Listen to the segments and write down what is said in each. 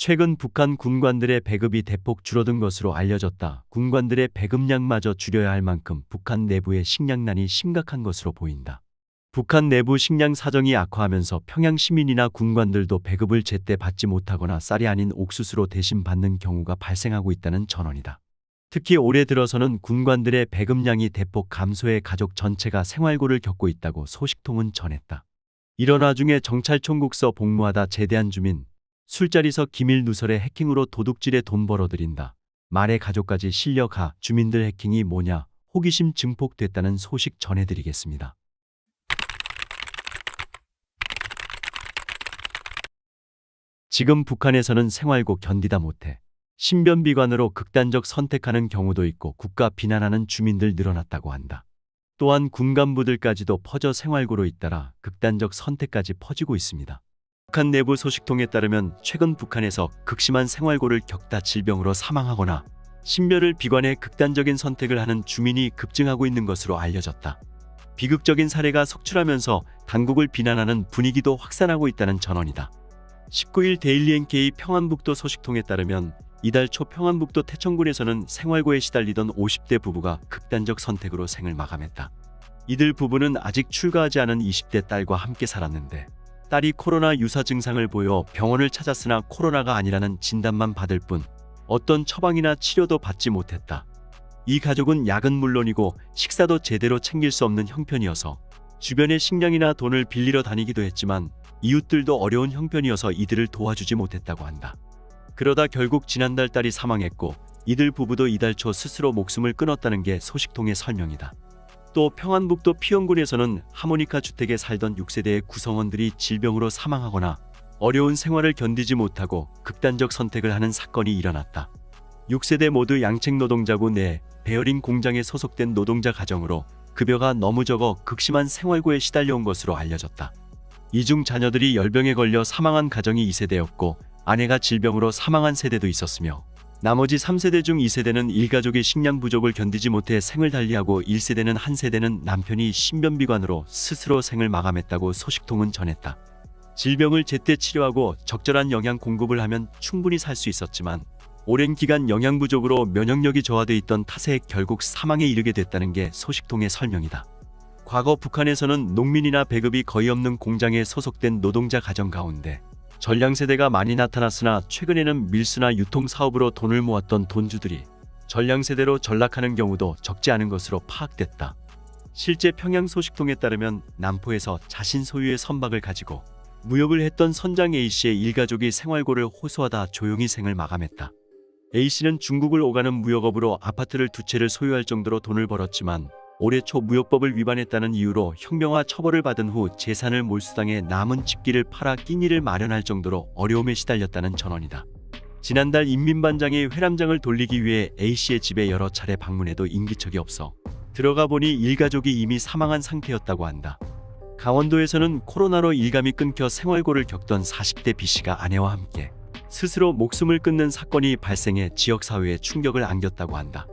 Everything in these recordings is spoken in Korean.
최근 북한 군관들의 배급이 대폭 줄어든 것으로 알려졌다. 군관들의 배급량마저 줄여야 할 만큼 북한 내부의 식량난이 심각한 것으로 보인다. 북한 내부 식량 사정이 악화하면서 평양 시민이나 군관들도 배급을 제때 받지 못하거나 쌀이 아닌 옥수수로 대신 받는 경우가 발생하고 있다는 전언이다. 특히 올해 들어서는 군관들의 배급량이 대폭 감소해 가족 전체가 생활고를 겪고 있다고 소식통은 전했다. 이런 와중에 정찰총국서 복무하다 제대한 주민, 술자리서 기밀 누설의 해킹으로 도둑질에 돈 벌어들인다. 말의 가족까지 실려가 주민들 해킹이 뭐냐 호기심 증폭됐다는 소식 전해드리겠습니다. 지금 북한에서는 생활고 견디다 못해 신변비관으로 극단적 선택하는 경우도 있고 국가 비난하는 주민들 늘어났다고 한다. 또한 군간부들까지도 퍼져 생활고로 잇따라 극단적 선택까지 퍼지고 있습니다. 북한 내부 소식통에 따르면 최근 북한에서 극심한 생활고를 겪다 질병으로 사망하거나 신변을 비관해 극단적인 선택을 하는 주민이 급증하고 있는 것으로 알려졌다. 비극적인 사례가 속출하면서 당국을 비난하는 분위기도 확산하고 있다는 전언이다. 19일 데일리 NK 평안북도 소식통에 따르면 이달 초 평안북도 태천군에서는 생활고에 시달리던 50대 부부가 극단적 선택으로 생을 마감했다. 이들 부부는 아직 출가하지 않은 20대 딸과 함께 살았는데 딸이 코로나 유사 증상을 보여 병원을 찾았으나 코로나가 아니라는 진단만 받을 뿐 어떤 처방이나 치료도 받지 못했다. 이 가족은 약은 물론이고 식사도 제대로 챙길 수 없는 형편이어서 주변에 식량이나 돈을 빌리러 다니기도 했지만 이웃들도 어려운 형편이어서 이들을 도와주지 못했다고 한다. 그러다 결국 지난달 딸이 사망했고 이들 부부도 이달 초 스스로 목숨을 끊었다는 게 소식통의 설명이다. 또 평안북도 피영군에서는 하모니카 주택에 살던 6세대의 구성원들이 질병으로 사망하거나 어려운 생활을 견디지 못하고 극단적 선택을 하는 사건이 일어났다. 6세대 모두 양책 노동자고 내 베어링 공장에 소속된 노동자 가정으로 급여가 너무 적어 극심한 생활고에 시달려온 것으로 알려졌다. 이 중 자녀들이 열병에 걸려 사망한 가정이 2세대였고 아내가 질병으로 사망한 세대도 있었으며 나머지 3세대 중 2세대는 일가족의 식량 부족을 견디지 못해 생을 달리하고 1세대는 한 세대는 남편이 신변비관으로 스스로 생을 마감했다고 소식통은 전했다. 질병을 제때 치료하고 적절한 영양 공급을 하면 충분히 살 수 있었지만 오랜 기간 영양 부족으로 면역력이 저하돼 있던 탓에 결국 사망에 이르게 됐다는 게 소식통의 설명이다. 과거 북한에서는 농민이나 배급이 거의 없는 공장에 소속된 노동자 가정 가운데 전량세대가 많이 나타났으나 최근에는 밀수나 유통사업으로 돈을 모았던 돈주들이 전량세대로 전락하는 경우도 적지 않은 것으로 파악됐다. 실제 평양 소식통에 따르면 남포에서 자신 소유의 선박을 가지고 무역을 했던 선장 A씨의 일가족이 생활고를 호소하다 조용히 생을 마감했다. A씨는 중국을 오가는 무역업으로 아파트를 2채를 소유할 정도로 돈을 벌었지만 올해 초 무역법을 위반했다는 이유로 형명화 처벌을 받은 후 재산을 몰수당해 남은 집기를 팔아 끼니를 마련할 정도로 어려움에 시달렸다는 전언이다. 지난달 인민반장이 회람장을 돌리기 위해 A씨의 집에 여러 차례 방문해도 인기척이 없어 들어가 보니 일가족이 이미 사망한 상태였다고 한다. 강원도에서는 코로나로 일감이 끊겨 생활고를 겪던 40대 B씨가 아내와 함께 스스로 목숨을 끊는 사건이 발생해 지역사회에 충격을 안겼다고 한다.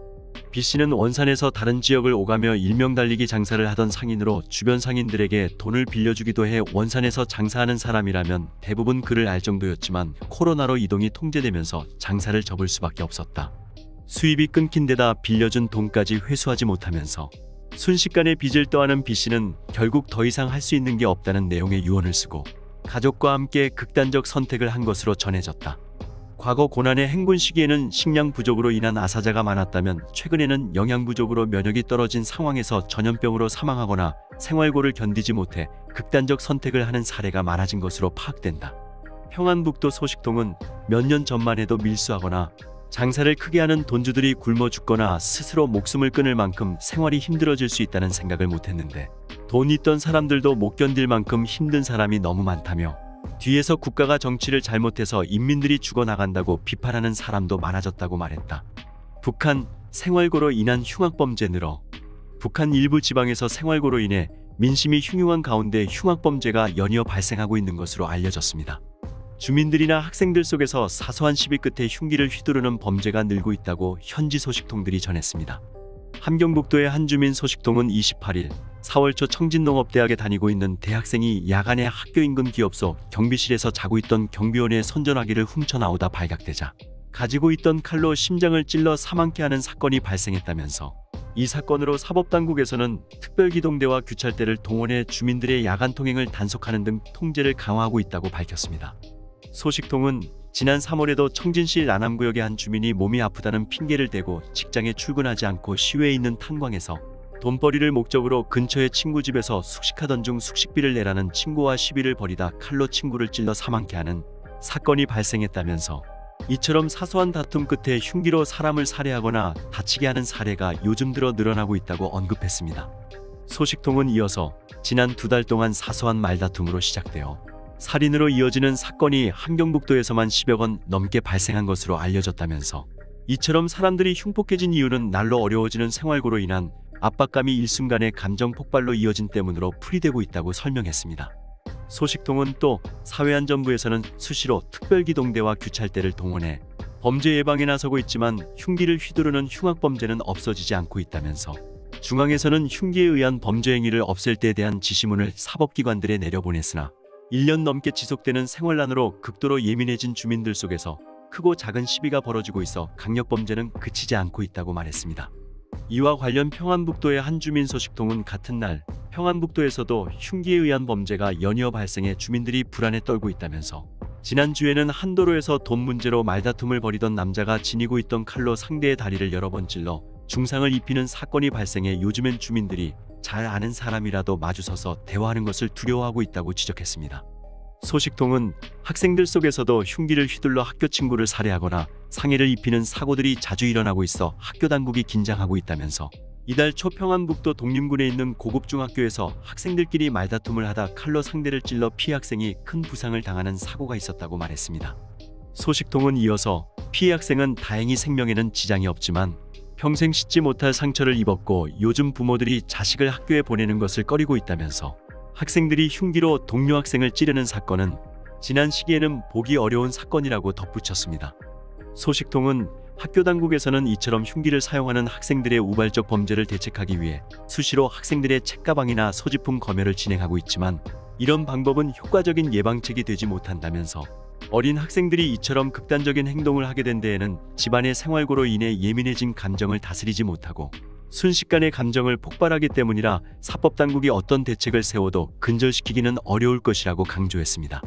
B씨는 원산에서 다른 지역을 오가며 일명 달리기 장사를 하던 상인으로 주변 상인들에게 돈을 빌려주기도 해 원산에서 장사하는 사람이라면 대부분 그를 알 정도였지만 코로나로 이동이 통제되면서 장사를 접을 수밖에 없었다. 수입이 끊긴 데다 빌려준 돈까지 회수하지 못하면서 순식간에 빚을 떠안은 B씨는 결국 더 이상 할 수 있는 게 없다는 내용의 유언을 쓰고 가족과 함께 극단적 선택을 한 것으로 전해졌다. 과거 고난의 행군 시기에는 식량 부족으로 인한 아사자가 많았다면 최근에는 영양 부족으로 면역이 떨어진 상황에서 전염병으로 사망하거나 생활고를 견디지 못해 극단적 선택을 하는 사례가 많아진 것으로 파악된다. 평안북도 소식통은 몇 년 전만 해도 밀수하거나 장사를 크게 하는 돈주들이 굶어 죽거나 스스로 목숨을 끊을 만큼 생활이 힘들어질 수 있다는 생각을 못했는데 돈 있던 사람들도 못 견딜 만큼 힘든 사람이 너무 많다며 뒤에서 국가가 정치를 잘못해서 인민들이 죽어나간다고 비판하는 사람도 많아졌다고 말했다. 북한 생활고로 인한 흉악범죄 늘어. 북한 일부 지방에서 생활고로 인해 민심이 흉흉한 가운데 흉악범죄가 연이어 발생하고 있는 것으로 알려졌습니다. 주민들이나 학생들 속에서 사소한 시비 끝에 흉기를 휘두르는 범죄가 늘고 있다고 현지 소식통들이 전했습니다. 함경북도의 한 주민 소식통은 28일 4월 초 청진농업대학에 다니고 있는 대학생이 야간에 학교 인근 기업소 경비실에서 자고 있던 경비원의 손전화기를 훔쳐나오다 발각되자 가지고 있던 칼로 심장을 찔러 사망케 하는 사건이 발생했다면서, 이 사건으로 사법당국에서는 특별기동대와 규찰대를 동원해 주민들의 야간 통행을 단속하는 등 통제를 강화하고 있다고 밝혔습니다. 소식통은 지난 3월에도 청진시 라남구역의 한 주민이 몸이 아프다는 핑계를 대고 직장에 출근하지 않고 시외에 있는 탄광에서 돈벌이를 목적으로 근처의 친구 집에서 숙식하던 중 숙식비를 내라는 친구와 시비를 벌이다 칼로 친구를 찔러 사망케 하는 사건이 발생했다면서, 이처럼 사소한 다툼 끝에 흉기로 사람을 살해하거나 다치게 하는 사례가 요즘 들어 늘어나고 있다고 언급했습니다. 소식통은 이어서 지난 2달 동안 사소한 말다툼으로 시작되어 살인으로 이어지는 사건이 함경북도에서만 10여 건 넘게 발생한 것으로 알려졌다면서, 이처럼 사람들이 흉폭해진 이유는 날로 어려워지는 생활고로 인한 압박감이 일순간의 감정 폭발로 이어진 때문으로 풀이되고 있다고 설명했습니다. 소식통은 또 사회안전부에서는 수시로 특별기동대와 규찰대를 동원해 범죄 예방에 나서고 있지만 흉기를 휘두르는 흉악범죄는 없어지지 않고 있다면서, 중앙에서는 흉기에 의한 범죄 행위를 없앨 때에 대한 지시문을 사법기관들에 내려보냈으나 1년 넘게 지속되는 생활난으로 극도로 예민해진 주민들 속에서 크고 작은 시비가 벌어지고 있어 강력범죄는 그치지 않고 있다고 말했습니다. 이와 관련 평안북도의 한 주민 소식통은 같은 날 평안북도에서도 흉기에 의한 범죄가 연이어 발생해 주민들이 불안에 떨고 있다면서, 지난주에는 한 도로에서 돈 문제로 말다툼을 벌이던 남자가 지니고 있던 칼로 상대의 다리를 여러 번 찔러 중상을 입히는 사건이 발생해 요즘엔 주민들이 잘 아는 사람이라도 마주서서 대화하는 것을 두려워하고 있다고 지적했습니다. 소식통은 학생들 속에서도 흉기를 휘둘러 학교 친구를 살해하거나 상해를 입히는 사고들이 자주 일어나고 있어 학교 당국이 긴장하고 있다면서, 이달 초 평안북도 독림군에 있는 고급 중학교에서 학생들끼리 말다툼을 하다 칼로 상대를 찔러 피해 학생이 큰 부상을 당하는 사고가 있었다고 말했습니다. 소식통은 이어서 피해 학생은 다행히 생명에는 지장이 없지만 평생 씻지 못할 상처를 입었고 요즘 부모들이 자식을 학교에 보내는 것을 꺼리고 있다면서, 학생들이 흉기로 동료 학생을 찌르는 사건은 지난 시기에는 보기 어려운 사건이라고 덧붙였습니다. 소식통은 학교 당국에서는 이처럼 흉기를 사용하는 학생들의 우발적 범죄를 대책하기 위해 수시로 학생들의 책가방이나 소지품 검열을 진행하고 있지만 이런 방법은 효과적인 예방책이 되지 못한다면서, 어린 학생들이 이처럼 극단적인 행동을 하게 된 데에는 집안의 생활고로 인해 예민해진 감정을 다스리지 못하고 순식간에 감정을 폭발하기 때문이라 사법당국이 어떤 대책을 세워도 근절시키기는 어려울 것이라고 강조했습니다.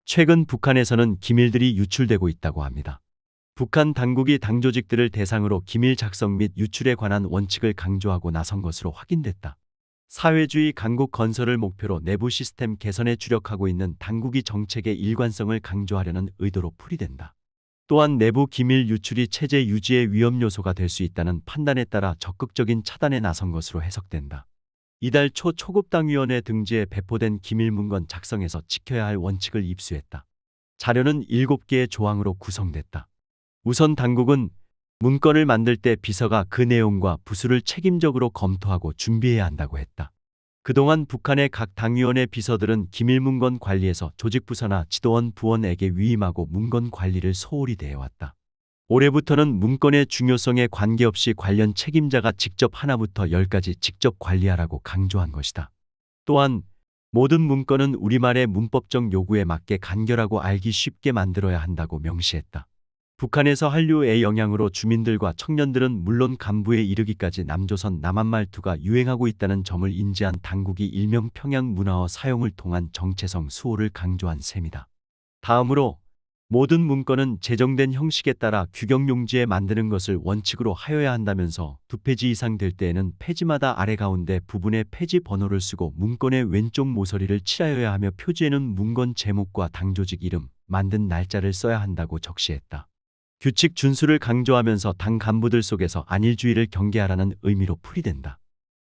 최근 북한에서는 기밀들이 유출되고 있다고 합니다. 북한 당국이 당조직들을 대상으로 기밀 작성 및 유출에 관한 원칙을 강조하고 나선 것으로 확인됐다. 사회주의 강국 건설을 목표로 내부 시스템 개선에 주력하고 있는 당국이 정책의 일관성을 강조하려는 의도로 풀이된다. 또한 내부 기밀 유출이 체제 유지의 위험 요소가 될 수 있다는 판단에 따라 적극적인 차단에 나선 것으로 해석된다. 이달 초 초급당위원회 등지에 배포된 기밀문건 작성에서 지켜야 할 원칙을 입수했다. 자료는 7개의 조항으로 구성됐다. 우선 당국은 문건을 만들 때 비서가 그 내용과 부수를 책임적으로 검토하고 준비해야 한다고 했다. 그동안 북한의 각 당위원회 비서들은 기밀문건 관리에서 조직부서나 지도원 부원에게 위임하고 문건 관리를 소홀히 대해왔다. 올해부터는 문건의 중요성에 관계없이 관련 책임자가 직접 하나부터 10까지 직접 관리하라고 강조한 것이다. 또한 모든 문건은 우리말의 문법적 요구에 맞게 간결하고 알기 쉽게 만들어야 한다고 명시했다. 북한에서 한류의 영향으로 주민들과 청년들은 물론 간부에 이르기까지 남조선 남한 말투가 유행하고 있다는 점을 인지한 당국이 일명 평양 문화어 사용을 통한 정체성 수호를 강조한 셈이다. 다음으로 모든 문건은 제정된 형식에 따라 규격용지에 만드는 것을 원칙으로 하여야 한다면서 2페이지 이상 될 때에는 페이지마다 아래 가운데 부분에 페이지 번호를 쓰고 문건의 왼쪽 모서리를 칠하여야 하며 표지에는 문건 제목과 당조직 이름, 만든 날짜를 써야 한다고 적시했다. 규칙 준수를 강조하면서 당 간부들 속에서 안일주의를 경계하라는 의미로 풀이된다.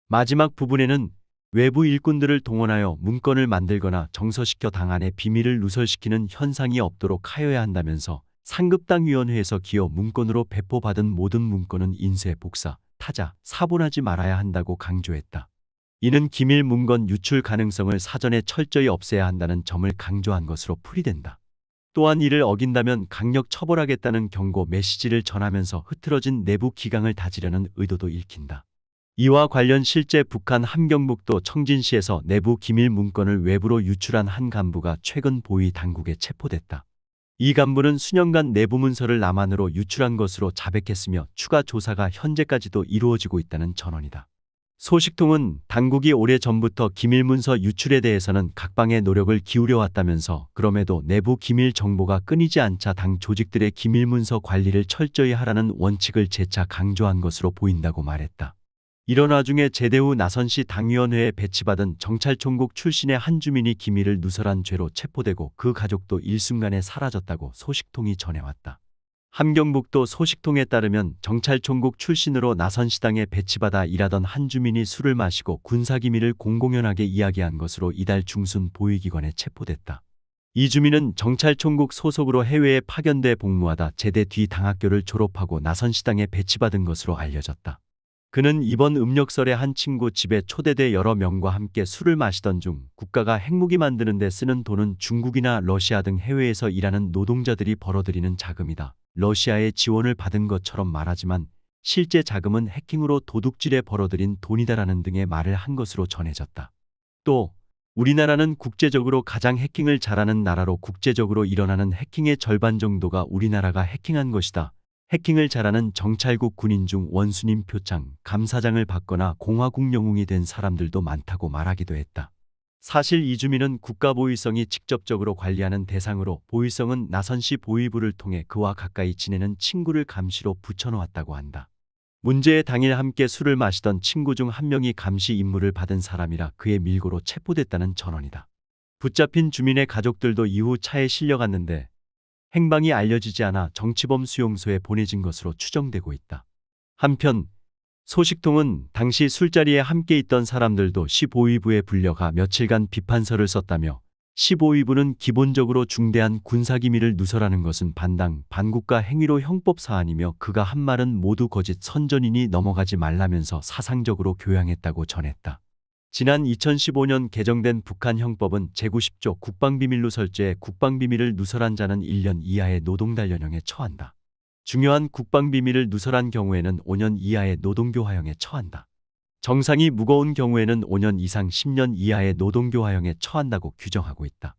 마지막 부분에는 외부 일꾼들을 동원하여 문건을 만들거나 정서시켜 당 안의 비밀을 누설시키는 현상이 없도록 하여야 한다면서 상급당위원회에서 기여 문건으로 배포받은 모든 문건은 인쇄, 복사, 타자, 사본하지 말아야 한다고 강조했다. 이는 기밀 문건 유출 가능성을 사전에 철저히 없애야 한다는 점을 강조한 것으로 풀이된다. 또한 이를 어긴다면 강력 처벌하겠다는 경고 메시지를 전하면서 흐트러진 내부 기강을 다지려는 의도도 읽힌다. 이와 관련 실제 북한 함경북도 청진시에서 내부 기밀 문건을 외부로 유출한 한 간부가 최근 보위 당국에 체포됐다. 이 간부는 수년간 내부 문서를 남한으로 유출한 것으로 자백했으며 추가 조사가 현재까지도 이루어지고 있다는 전언이다. 소식통은 당국이 오래전부터 기밀문서 유출에 대해서는 각방의 노력을 기울여왔다면서 그럼에도 내부 기밀 정보가 끊이지 않자 당 조직들의 기밀문서 관리를 철저히 하라는 원칙을 재차 강조한 것으로 보인다고 말했다. 이런 와중에 제대 후 나선시 당위원회에 배치받은 정찰총국 출신의 한 주민이 기밀을 누설한 죄로 체포되고 그 가족도 일순간에 사라졌다고 소식통이 전해왔다. 함경북도 소식통에 따르면 정찰총국 출신으로 나선시당에 배치받아 일하던 한 주민이 술을 마시고 군사기밀을 공공연하게 이야기한 것으로 이달 중순 보위기관에 체포됐다. 이 주민은 정찰총국 소속으로 해외에 파견돼 복무하다 제대 뒤 당학교를 졸업하고 나선시당에 배치받은 것으로 알려졌다. 그는 이번 음력설에 한 친구 집에 초대돼 여러 명과 함께 술을 마시던 중 국가가 핵무기 만드는 데 쓰는 돈은 중국이나 러시아 등 해외에서 일하는 노동자들이 벌어들이는 자금이다. 러시아의 지원을 받은 것처럼 말하지만 실제 자금은 해킹으로 도둑질에 벌어들인 돈이다라는 등의 말을 한 것으로 전해졌다. 또 우리나라는 국제적으로 가장 해킹을 잘하는 나라로 국제적으로 일어나는 해킹의 절반 정도가 우리나라가 해킹한 것이다. 해킹을 잘하는 정찰국 군인 중 원수님 표창, 감사장을 받거나 공화국 영웅이 된 사람들도 많다고 말하기도 했다. 사실 이 주민은 국가보위성이 직접적으로 관리하는 대상으로 보위성은 나선시 보위부를 통해 그와 가까이 지내는 친구를 감시로 붙여놓았다고 한다. 문제의 당일 함께 술을 마시던 친구 중 한 명이 감시 임무를 받은 사람이라 그의 밀고로 체포됐다는 전언이다. 붙잡힌 주민의 가족들도 이후 차에 실려갔는데 행방이 알려지지 않아 정치범 수용소에 보내진 것으로 추정되고 있다. 한편 소식통은 당시 술자리에 함께 있던 사람들도 시 보위부에 불려가 며칠간 비판서를 썼다며 시 보위부는 기본적으로 중대한 군사기밀을 누설하는 것은 반당, 반국가 행위로 형법 사안이며 그가 한 말은 모두 거짓 선전이니 넘어가지 말라면서 사상적으로 교양했다고 전했다. 지난 2015년 개정된 북한 형법은 제90조 국방비밀 누설죄에 국방비밀을 누설한 자는 1년 이하의 노동단련형에 처한다. 중요한 국방비밀을 누설한 경우에는 5년 이하의 노동교화형에 처한다. 정상이 무거운 경우에는 5년 이상 10년 이하의 노동교화형에 처한다고 규정하고 있다.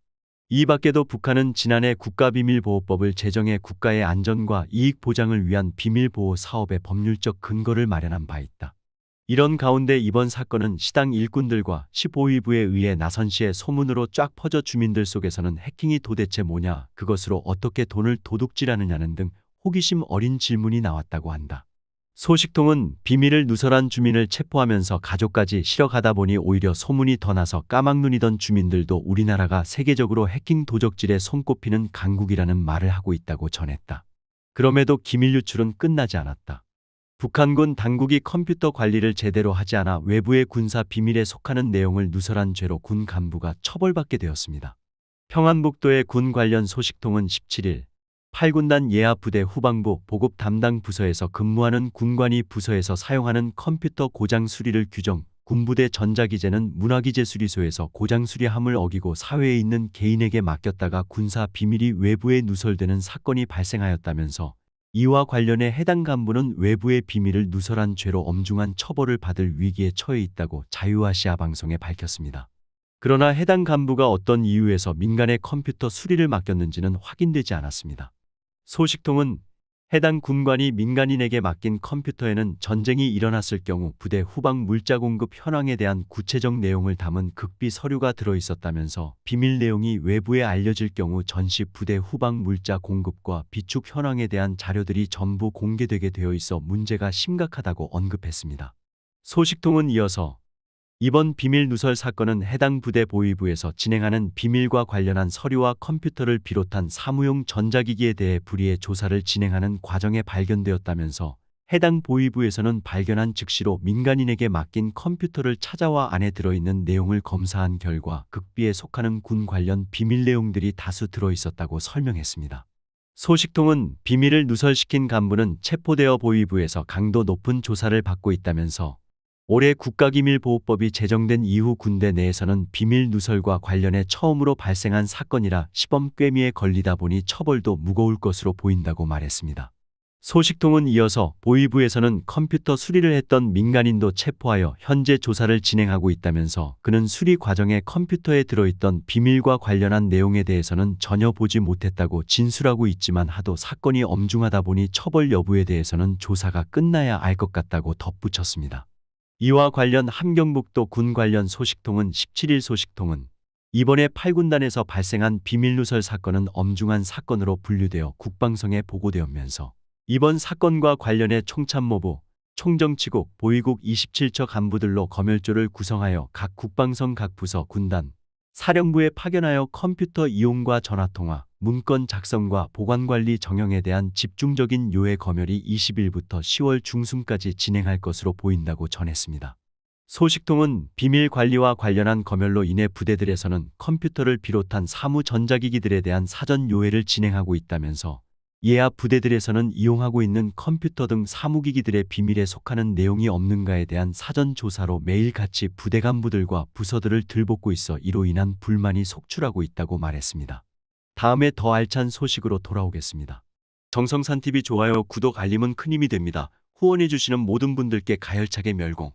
이 밖에도 북한은 지난해 국가비밀보호법을 제정해 국가의 안전과 이익 보장을 위한 비밀보호 사업의 법률적 근거를 마련한 바 있다. 이런 가운데 이번 사건은 시당 일꾼들과 시 보위부에 의해 나선시의 소문으로 쫙 퍼져 주민들 속에서는 해킹이 도대체 뭐냐, 그것으로 어떻게 돈을 도둑질하느냐는 등 호기심 어린 질문이 나왔다고 한다. 소식통은 비밀을 누설한 주민을 체포하면서 가족까지 실어가다 보니 오히려 소문이 더 나서 까막눈이던 주민들도 우리나라가 세계적으로 해킹 도적질에 손꼽히는 강국이라는 말을 하고 있다고 전했다. 그럼에도 기밀 유출은 끝나지 않았다. 북한군 당국이 컴퓨터 관리를 제대로 하지 않아 외부의 군사 비밀에 속하는 내용을 누설한 죄로 군 간부가 처벌받게 되었습니다. 평안북도의 군 관련 소식통은 17일 8군단 예하부대 후방부 보급 담당 부서에서 근무하는 군관이 부서에서 사용하는 컴퓨터 고장 수리를 규정, 군부대 전자기재는 문화기재수리소에서 고장 수리함을 어기고 사회에 있는 개인에게 맡겼다가 군사 비밀이 외부에 누설되는 사건이 발생하였다면서 이와 관련해 해당 간부는 외부의 비밀을 누설한 죄로 엄중한 처벌을 받을 위기에 처해 있다고 자유아시아 방송에 밝혔습니다. 그러나 해당 간부가 어떤 이유에서 민간의 컴퓨터 수리를 맡겼는지는 확인되지 않았습니다. 소식통은 해당 군관이 민간인에게 맡긴 컴퓨터에는 전쟁이 일어났을 경우 부대 후방 물자 공급 현황에 대한 구체적 내용을 담은 극비 서류가 들어있었다면서 비밀 내용이 외부에 알려질 경우 전시 부대 후방 물자 공급과 비축 현황에 대한 자료들이 전부 공개되게 되어 있어 문제가 심각하다고 언급했습니다. 소식통은 이어서 이번 비밀 누설 사건은 해당 부대 보위부에서 진행하는 비밀과 관련한 서류와 컴퓨터를 비롯한 사무용 전자기기에 대해 불의의 조사를 진행하는 과정에 발견되었다면서 해당 보위부에서는 발견한 즉시로 민간인에게 맡긴 컴퓨터를 찾아와 안에 들어있는 내용을 검사한 결과 극비에 속하는 군 관련 비밀 내용들이 다수 들어있었다고 설명했습니다. 소식통은 비밀을 누설시킨 간부는 체포되어 보위부에서 강도 높은 조사를 받고 있다면서 올해 국가기밀보호법이 제정된 이후 군대 내에서는 비밀 누설과 관련해 처음으로 발생한 사건이라 시범 꾀미에 걸리다 보니 처벌도 무거울 것으로 보인다고 말했습니다. 소식통은 이어서 보위부에서는 컴퓨터 수리를 했던 민간인도 체포하여 현재 조사를 진행하고 있다면서 그는 수리 과정에 컴퓨터에 들어있던 비밀과 관련한 내용에 대해서는 전혀 보지 못했다고 진술하고 있지만 하도 사건이 엄중하다 보니 처벌 여부에 대해서는 조사가 끝나야 알 것 같다고 덧붙였습니다. 이와 관련 함경북도 군 관련 소식통은 17일 소식통은 이번에 8군단에서 발생한 비밀누설 사건은 엄중한 사건으로 분류되어 국방성에 보고되었면서 이번 사건과 관련해 총참모부, 총정치국, 보위국 27처 간부들로 검열조를 구성하여 각 국방성 각 부서 군단, 사령부에 파견하여 컴퓨터 이용과 전화통화, 문건 작성과 보관관리 정형에 대한 집중적인 요해 검열이 20일부터 10월 중순까지 진행할 것으로 보인다고 전했습니다. 소식통은 비밀 관리와 관련한 검열로 인해 부대들에서는 컴퓨터를 비롯한 사무 전자기기들에 대한 사전 요해를 진행하고 있다면서 이에 부대들에서는 이용하고 있는 컴퓨터 등 사무기기들의 비밀에 속하는 내용이 없는가에 대한 사전 조사로 매일같이 부대 간부들과 부서들을 들볶고 있어 이로 인한 불만이 속출하고 있다고 말했습니다. 다음에 더 알찬 소식으로 돌아오겠습니다. 정성산TV 좋아요, 구독, 알림은 큰 힘이 됩니다. 후원해주시는 모든 분들께 가열차게 멸공.